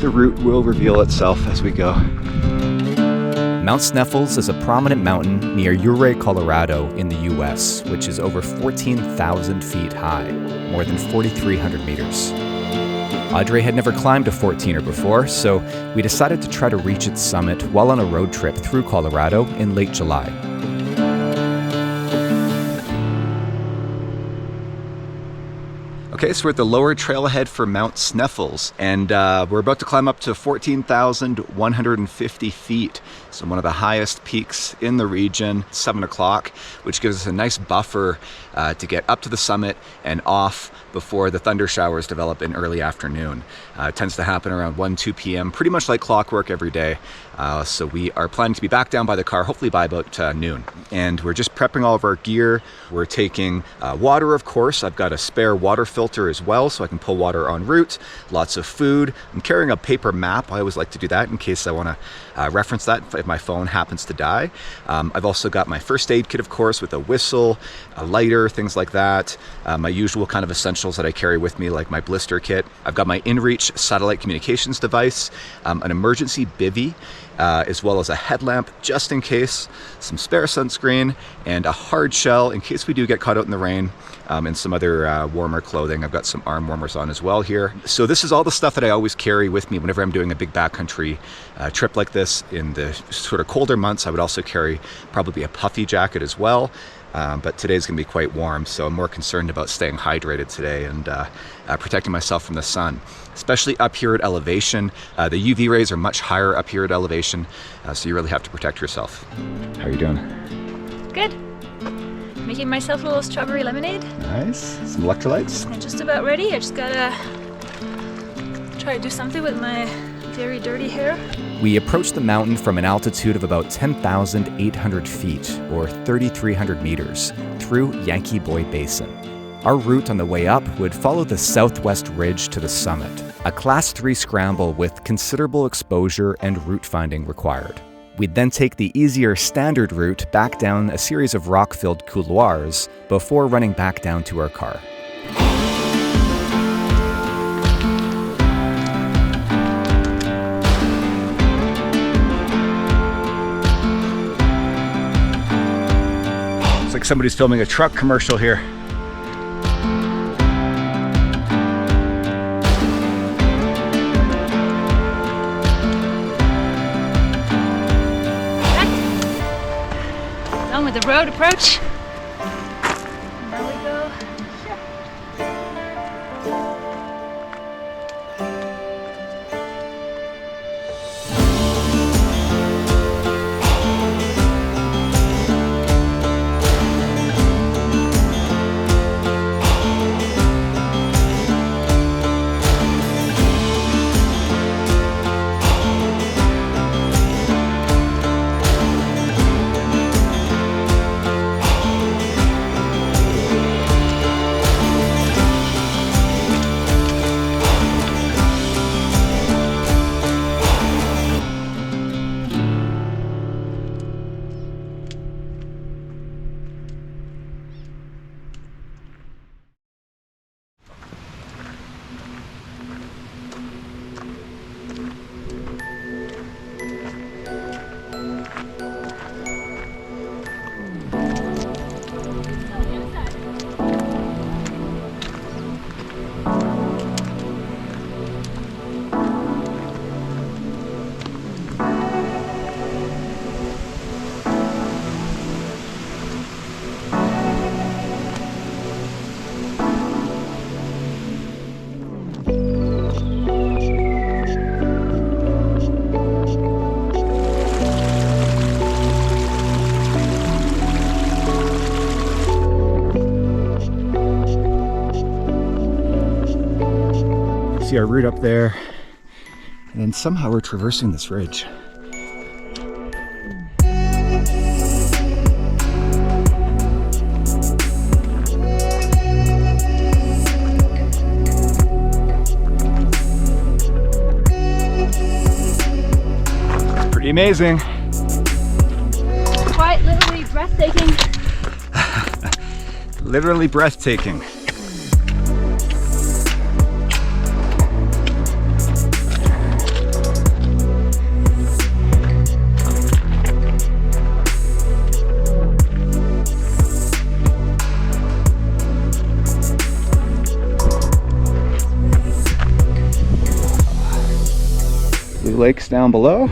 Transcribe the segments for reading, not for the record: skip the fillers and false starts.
The route will reveal itself as we go. Mount Sneffels is a prominent mountain near Ouray, Colorado in the US, which is over 14,000 feet high, more than 4,300 meters. Audrey had never climbed a 14er before, so we decided to try to reach its summit while on a road trip through Colorado in late July. Okay, so we're at the lower trailhead for Mount Sneffels, and we're about to climb up to 14,150 feet. So one of the highest peaks in the region, 7 o'clock, which gives us a nice buffer to get up to the summit and off before the thunder showers develop in early afternoon. It tends to happen around 1-2 p.m., pretty much like clockwork every day. So we are planning to be back down by the car, hopefully by about noon. And we're just prepping all of our gear. We're taking water, of course. I've got a spare water filter as well, so I can pull water en route. Lots of food. I'm carrying a paper map. I always like to do that in case I want to reference that if my phone happens to die. I've also got my first aid kit, of course, with a whistle, a lighter, things like that. My usual kind of essentials that I carry with me, like my blister kit. I've got my InReach satellite communications device, an emergency bivvy, as well as a headlamp just in case, some spare sunscreen, and a hard shell in case we do get caught out in the rain, and some other warmer clothing. I've got some arm warmers on as well here. So this is all the stuff that I always carry with me whenever I'm doing a big backcountry trip like this. In the sort of colder months, I would also carry probably a puffy jacket as well. But today's going to be quite warm, so I'm more concerned about staying hydrated today and protecting myself from the sun, especially up here at elevation. The UV rays are much higher up here at elevation, so you really have to protect yourself. How are you doing? Good. Making myself a little strawberry lemonade. Nice. Some electrolytes. I'm just about ready. I just gotta try to do something with my very dirty hair. We approached the mountain from an altitude of about 10,800 feet, or 3,300 meters, through Yankee Boy Basin. Our route on the way up would follow the southwest ridge to the summit, a Class 3 scramble with considerable exposure and route finding required. We'd then take the easier standard route back down a series of rock-filled couloirs before running back down to our car. It's like somebody's filming a truck commercial here. Done with the road approach. Now we go. See our route up there, and then somehow we're traversing this ridge. It's pretty amazing. Quite literally breathtaking. Literally breathtaking. Blue Lake's down below.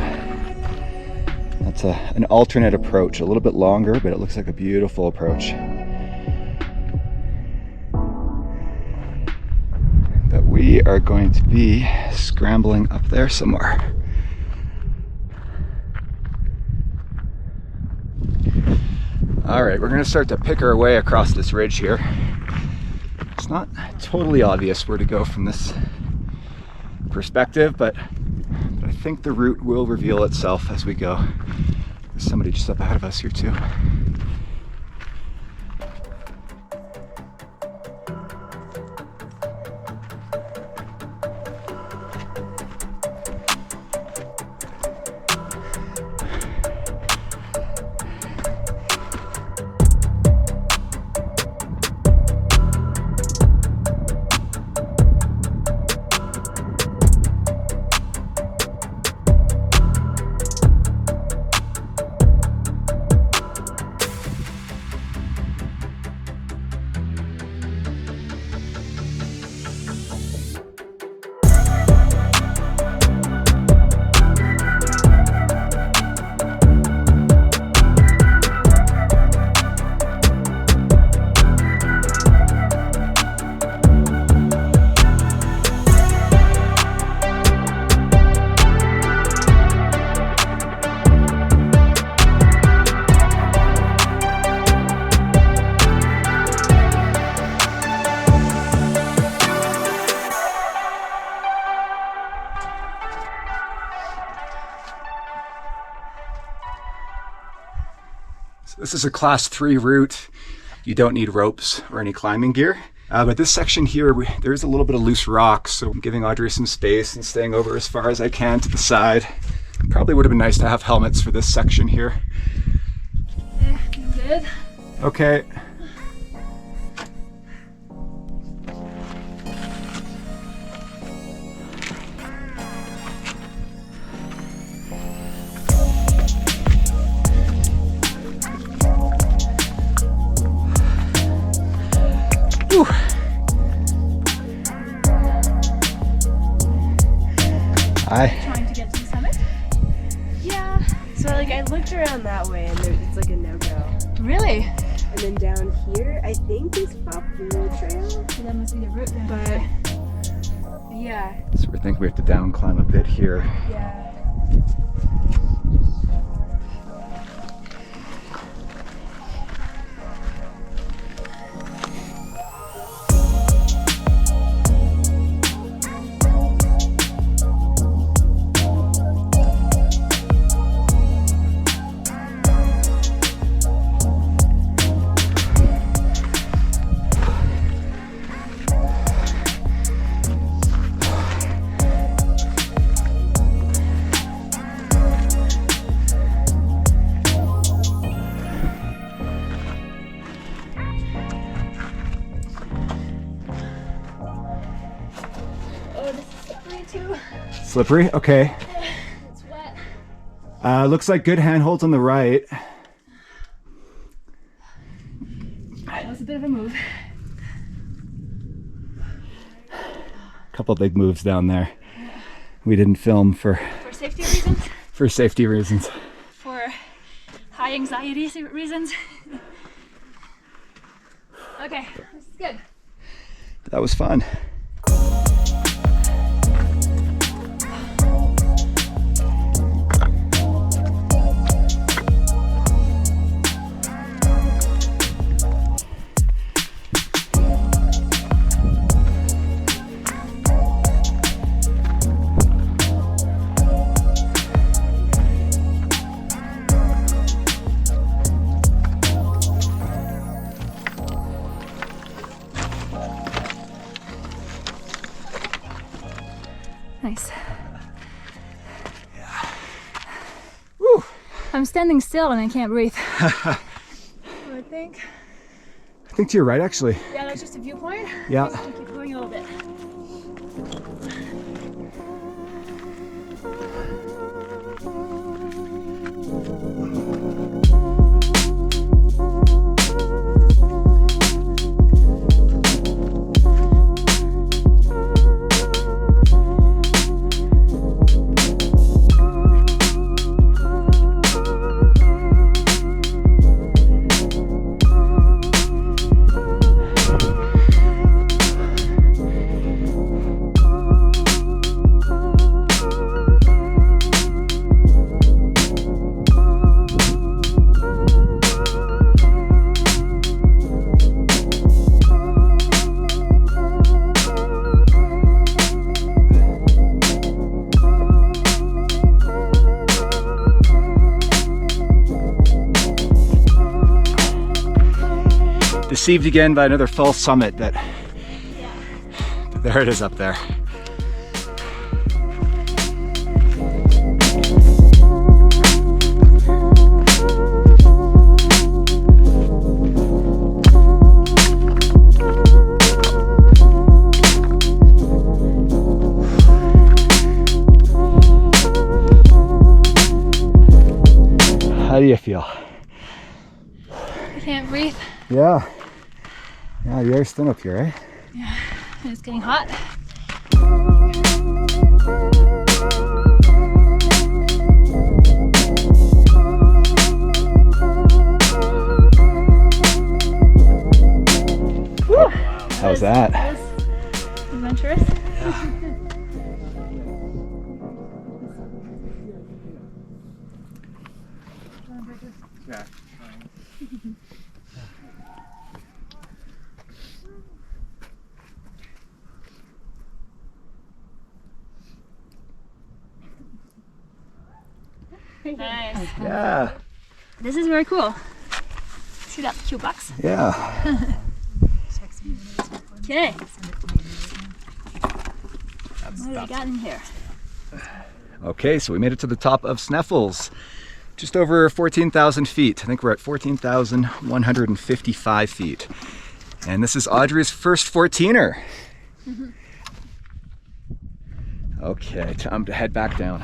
That's an alternate approach, a little bit longer, but it looks like a beautiful approach. But we are going to be scrambling up there somewhere. All right, we're gonna start to pick our way across this ridge here. It's not totally obvious where to go from this perspective, but I think the route will reveal itself as we go. There's somebody just up ahead of us here too. This is a class 3 route. You don't need ropes or any climbing gear. But this section here, there is a little bit of loose rock, so I'm giving Audrey some space and staying over as far as I can to the side. Probably would have been nice to have helmets for this section here. Good. Okay. Trying to get to the summit? Yeah. So like I looked around that way and it's like a no-go. Really? And then down here, I think is Popular Trail. So that must be the route then. But yeah. So we think we have to down climb a bit here. Yeah. Oh, this is slippery too. Slippery? Okay. It's wet. Looks like good handholds on the right. That was a bit of a move. Couple big moves down there. We didn't film for For safety reasons? safety reasons. For high anxiety reasons? Okay, this is good. That was fun. Nice. Woo. I'm standing still and I can't breathe. I think. I think to your right, actually. Yeah, that's just a viewpoint. Yeah. I'll keep going a little bit. deceived again by another false summit that, there it is up there. How do you feel? I can't breathe. Yeah. Yeah, the air's thin up here, eh? Yeah, it's getting hot. How's that? That was adventurous. Nice. Yeah. This is very cool. See that cute box? Yeah. Okay. What do we got in here? Okay, so we made it to the top of Sneffels. Just over 14,000 feet. I think we're at 14,155 feet. And this is Audrey's first 14er. Okay, time to head back down.